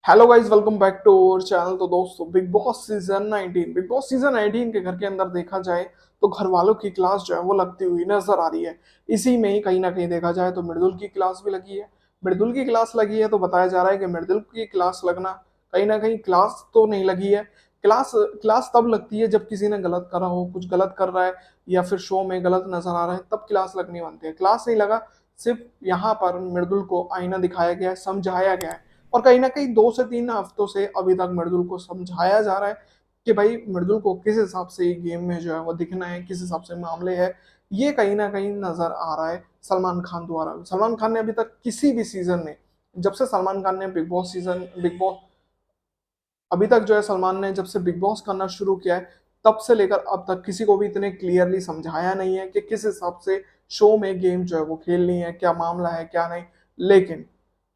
Hello guys, welcome back to our channel. तो दोस्तों, big boss season 19 के घर के अंदर देखा जाए तो घर वालों की क्लास जो है वो लगती हुई नजर आ रही है। इसी में ही कहीं ना कहीं देखा जाए तो मृदुल की क्लास भी लगी है। मृदुल की क्लास लगी है तो बताया जा रहा है कि मृदुल की क्लास लगना कहीं ना कहीं क्लास तो नहीं लगी है। क्लास क्लास तब लगती है जब किसी ने गलत करा हो, कुछ गलत कर रहा है या फिर शो में गलत नजर आ रहा है, तब क्लास लगनी बनती है। क्लास नहीं लगा, सिर्फ यहाँ पर मृदुल को आईना दिखाया गया है, समझाया गया है। और कहीं ना कहीं 2 से 3 हफ्तों से अभी तक मृदुल को समझाया जा रहा है कि भाई मृदुल को किस हिसाब से गेम में जो है वो दिखना है, किस हिसाब से मामले है। ये कहीं ना कहीं नजर आ रहा है सलमान खान द्वारा। सलमान खान ने अभी तक किसी भी सीजन में, जब से सलमान खान ने बिग बॉस अभी तक जो है सलमान ने जब से बिग बॉस करना शुरू किया है, तब से लेकर अब तक किसी को भी इतने क्लियरली समझाया नहीं है कि किस हिसाब से शो में गेम जो है वो खेलनी है, क्या मामला है क्या नहीं। लेकिन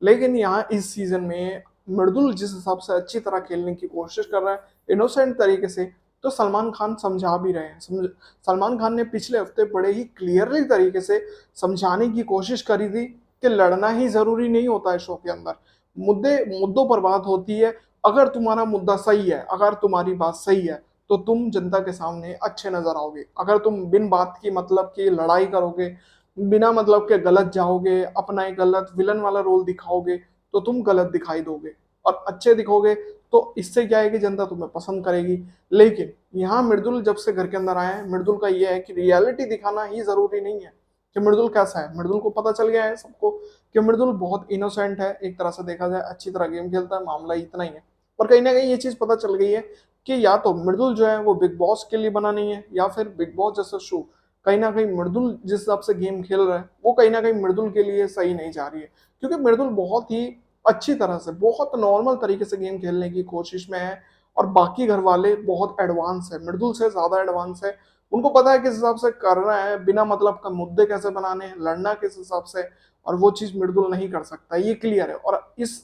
लेकिन यहाँ इस सीजन में मृदुल जिस हिसाब से अच्छी तरह खेलने की कोशिश कर रहा है, इनोसेंट तरीके से, तो सलमान खान समझा भी रहे हैं। सलमान खान ने पिछले हफ्ते बड़े ही क्लियरली तरीके से समझाने की कोशिश करी थी कि लड़ना ही जरूरी नहीं होता है शो के अंदर। मुद्दों पर बात होती है। अगर तुम्हारा मुद्दा सही है, अगर तुम्हारी बात सही है, तो तुम जनता के सामने अच्छे नजर आओगे। अगर तुम बिन बात की मतलब की लड़ाई करोगे, बिना मतलब के गलत जाओगे, अपना एक गलत विलन वाला रोल दिखाओगे, तो तुम गलत दिखाई दोगे। और अच्छे दिखोगे तो इससे क्या है कि जनता तुम्हें पसंद करेगी। लेकिन यहाँ मृदुल जब से घर के अंदर आए हैं, मृदुल का यह है कि रियलिटी दिखाना ही जरूरी नहीं है कि मृदुल कैसा है। मृदुल को पता चल गया है सबको कि मृदुल बहुत इनोसेंट है, एक तरह से देखा जाए अच्छी तरह गेम खेलता है, मामला इतना ही है। और कहीं ना कहीं ये चीज पता चल गई है कि या तो मृदुल जो है वो बिग बॉस के लिए बना नहीं है, या फिर बिग बॉस जैसा शो कहीं ना कहीं मृदुल जिस हिसाब से गेम खेल रहा है वो कहीं ना कहीं मृदुल के लिए सही नहीं जा रही है। क्योंकि मृदुल बहुत ही अच्छी तरह से, बहुत नॉर्मल तरीके से गेम खेलने की कोशिश में है। और बाकी घर वाले बहुत एडवांस है, मृदुल से ज्यादा एडवांस है। उनको पता है किस हिसाब से करना है, बिना मतलब का मुद्दे कैसे बनाने हैं, लड़ना किस हिसाब से। और वो चीज मृदुल नहीं कर सकता, ये क्लियर है। और इस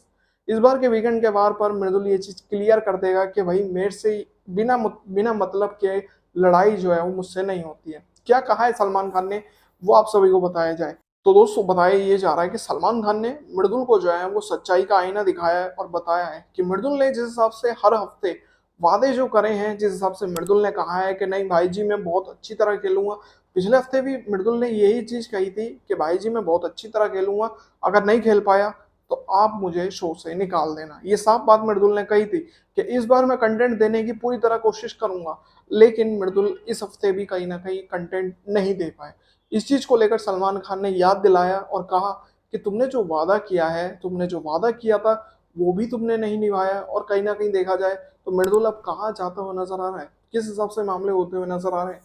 बार के वीकेंड के वार पर मृदुल ये चीज क्लियर कर देगा कि भाई मेरे से बिना मतलब के लड़ाई जो है वो मुझसे नहीं होती है। क्या कहा है सलमान खान ने, वो आप सभी को बताया जाए। तो दोस्तों, बताया ये जा रहा है कि सलमान खान ने मृदुल को जो है वो सच्चाई का आईना दिखाया है और बताया है कि मृदुल ने जिस हिसाब से हर हफ्ते वादे जो करे हैं, जिस हिसाब से मृदुल ने कहा है कि नहीं भाई जी मैं बहुत अच्छी तरह खेलूंगा। पिछले हफ्ते भी मृदुल ने यही चीज कही थी कि भाई जी मैं बहुत अच्छी तरह खेलूंगा, अगर नहीं खेल पाया तो आप मुझे शो से निकाल देना। ये साफ बात मृदुल ने कही थी कि इस बार मैं कंटेंट देने की पूरी तरह कोशिश करूंगा। लेकिन मृदुल इस हफ्ते भी कहीं ना कहीं कंटेंट नहीं दे पाए। इस चीज को लेकर सलमान खान ने याद दिलाया और कहा कि तुमने जो वादा किया है, तुमने जो वादा किया था वो भी तुमने नहीं निभाया। और कहीं ना कहीं देखा जाए तो मृदुल अब कहाँ जाता हुआ नजर आ रहा है, किस हिसाब से मामले होते हुए नजर आ रहे हैं।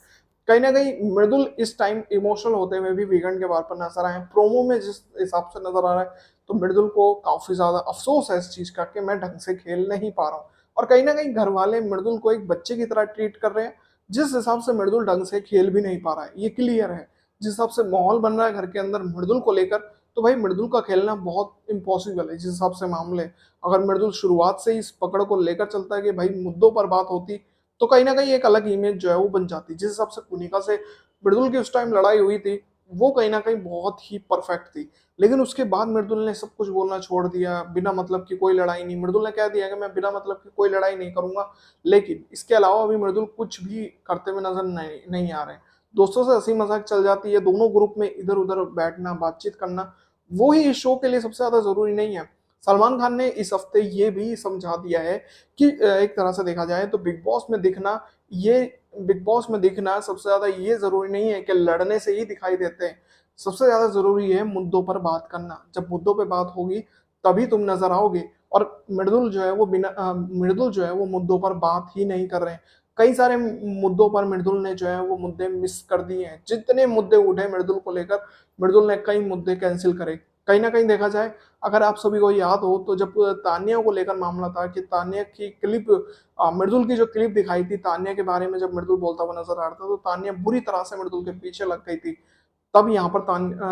कहीं ना कहीं मृदुल इस टाइम इमोशनल होते हुए भी वीकेंड के बार पर नजर आए। प्रोमो में जिस हिसाब से नजर आ रहा है, तो मृदुल को काफी ज्यादा अफसोस है इस चीज का कि मैं ढंग से खेल नहीं पा रहा हूँ। और कहीं ना कहीं घर वाले मृदुल को एक बच्चे की तरह ट्रीट कर रहे हैं, जिस हिसाब से मृदुल ढंग से खेल भी नहीं पा रहा है, ये क्लियर है। जिस हिसाब से माहौल बन रहा है घर के अंदर मृदुल को लेकर, तो भाई मृदुल का खेलना बहुत इम्पॉसिबल है। जिस हिसाब से मामले, अगर मृदुल शुरुआत से ही इस पकड़ को लेकर चलता है कि भाई मुद्दों पर बात होती, तो कहीं ना कहीं एक अलग इमेज जो है वो बन जाती। जिस हिसाब से कुनिका से मृदुल की उस टाइम लड़ाई हुई थी, वो कहीं ना कहीं बहुत ही परफेक्ट थी। लेकिन उसके बाद मृदुल ने सब कुछ बोलना छोड़ दिया, बिना मतलब की कोई लड़ाई नहीं। मृदुल ने कह दिया कि मैं बिना मतलब की कोई लड़ाई नहीं करूंगा। लेकिन इसके अलावा अभी मृदुल कुछ भी करते हुए नजर नहीं आ रहे हैं। दोस्तों से हंसी मजाक चल जाती है, दोनों ग्रुप में इधर उधर बैठना, बातचीत करना, वो ही इस शो के लिए सबसे ज्यादा जरूरी नहीं है। सलमान खान ने इस हफ्ते ये भी समझा दिया है कि एक तरह से देखा जाए तो ये बिग बॉस में दिखना सबसे ज्यादा ये जरूरी नहीं है कि लड़ने से ही दिखाई देते हैं। सबसे ज्यादा जरूरी है मुद्दों पर बात करना। जब मुद्दों पर बात होगी तभी तुम नजर आओगे। और मृदुल जो है वो मुद्दों पर बात ही नहीं कर रहे हैं। कई सारे मुद्दों पर मृदुल ने जो है वो मुद्दे मिस कर दिए हैं। जितने मुद्दे उठे मृदुल को लेकर, मृदुल ने कई मुद्दे कैंसिल करे। कहीं ना कहीं देखा जाए, अगर आप सभी को याद हो तो जब तान्या को लेकर मामला था कि तान्या की क्लिप, मृदुल की जो क्लिप दिखाई थी तान्या के बारे में, जब मृदुल बोलता हुआ नजर आ रहा था, तो तान्या बुरी तरह से मृदुल के पीछे लग गई थी। तब यहाँ पर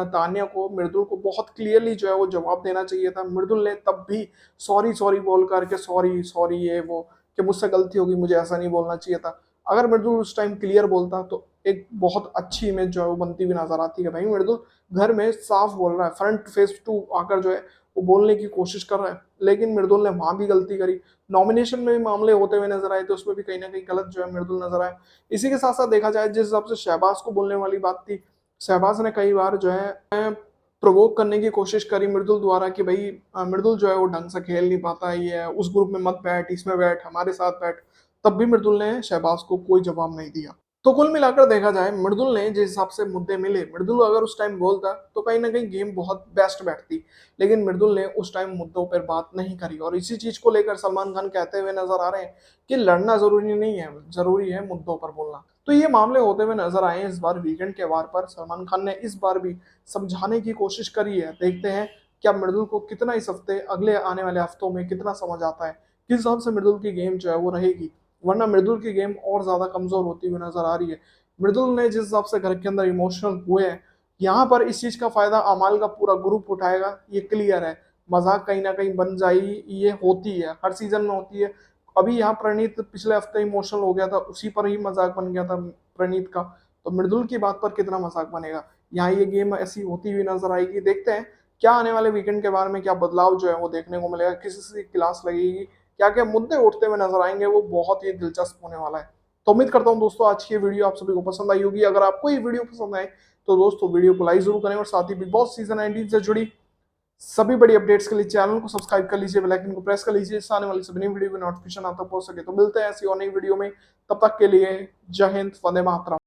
तान्या को मृदुल को बहुत क्लियरली जो है वो जवाब देना चाहिए था। मृदुल ने तब भी सॉरी सॉरी बोल करके, सॉरी सॉरी ये वो, कि मुझसे गलती होगी, मुझे ऐसा नहीं बोलना चाहिए था। अगर मृदुल उस टाइम क्लियर बोलता तो एक बहुत अच्छी इमेज जो है वो बनती हुई नजर आती है। भाई मृदुल घर में साफ बोल रहा है, फ्रंट फेस टू आकर जो है वो बोलने की कोशिश कर रहा है। लेकिन मृदुल ने वहां भी गलती करी। नॉमिनेशन में भी मामले होते हुए नजर आए थे, उसमें भी कहीं ना कहीं गलत जो है मृदुल नजर आया। इसी के साथ साथ देखा जाए जिस हिसाब से शहबाज को बोलने वाली बात थी, शहबाज ने कई बार जो है प्रोवोक करने की कोशिश करी मृदुल द्वारा कि भाई मृदुल जो है वो ढंग से खेल नहीं पाता, ये है उस ग्रुप में मत बैठ, इसमें बैठ, हमारे साथ बैठ। तब भी मृदुल ने शहबाज को कोई जवाब नहीं दिया। तो कुल मिलाकर देखा जाए मृदुल ने जिस हिसाब से मुद्दे मिले, मृदुल अगर उस टाइम बोलता तो कहीं ना कहीं गेम बहुत बेस्ट बैठती, लेकिन मृदुल ने उस टाइम मुद्दों पर बात नहीं करी। और इसी चीज को लेकर सलमान खान कहते हुए नजर आ रहे हैं कि लड़ना जरूरी नहीं है, जरूरी है मुद्दों पर बोलना। तो ये मामले होते हुए नजर आए हैं इस बार वीकेंड के वार पर। सलमान खान ने इस बार भी समझाने की कोशिश करी है। देखते हैं क्या मृदुल को कितना इस हफ्ते, अगले आने वाले हफ्तों में कितना समझ आता है, किस हिसाब से मृदुल की गेम जो है वो रहेगी। वरना मृदुल की गेम और ज्यादा कमजोर होती हुई नजर आ रही है। मृदुल ने जिस हिसाब से घर के अंदर इमोशनल हुए हैं, यहाँ पर इस चीज का फायदा अमाल का पूरा ग्रुप उठाएगा, ये क्लियर है। मजाक कहीं ना कहीं बन जाएगी, ये होती है, हर सीजन में होती है। अभी यहाँ प्रणीत पिछले हफ्ते इमोशनल हो गया था, उसी पर ही मजाक बन गया था प्रणीत का। तो मृदुल की बात पर कितना मजाक बनेगा, यहाँ ये गेम ऐसी होती हुई नजर आएगी। देखते हैं क्या आने वाले वीकेंड के बारे में क्या बदलाव जो है वो देखने को मिलेगा, किसी से क्लास लगेगी, क्या क्या मुद्दे उठते हुए नजर आएंगे, वो बहुत ही दिलचस्प होने वाला है। तो उम्मीद करता हूँ दोस्तों आज की वीडियो आप सभी को पसंद आई होगी। अगर आपको ये वीडियो पसंद आए तो दोस्तों वीडियो को लाइक जरूर करें, और साथ ही बिग बॉस सीजन 19 से जुड़ी सभी बड़ी अपडेट्स के लिए चैनल को सब्सक्राइब कर लीजिए, बेल आइकन को प्रेस कर लीजिए, इससे आने वाली सभी नई वीडियो की नोटिफिकेशन आप तक पहुंच सके। तो मिलते हैं ऐसी और नई वीडियो में, तब तक के लिए जय हिंद, वंदे मातरम।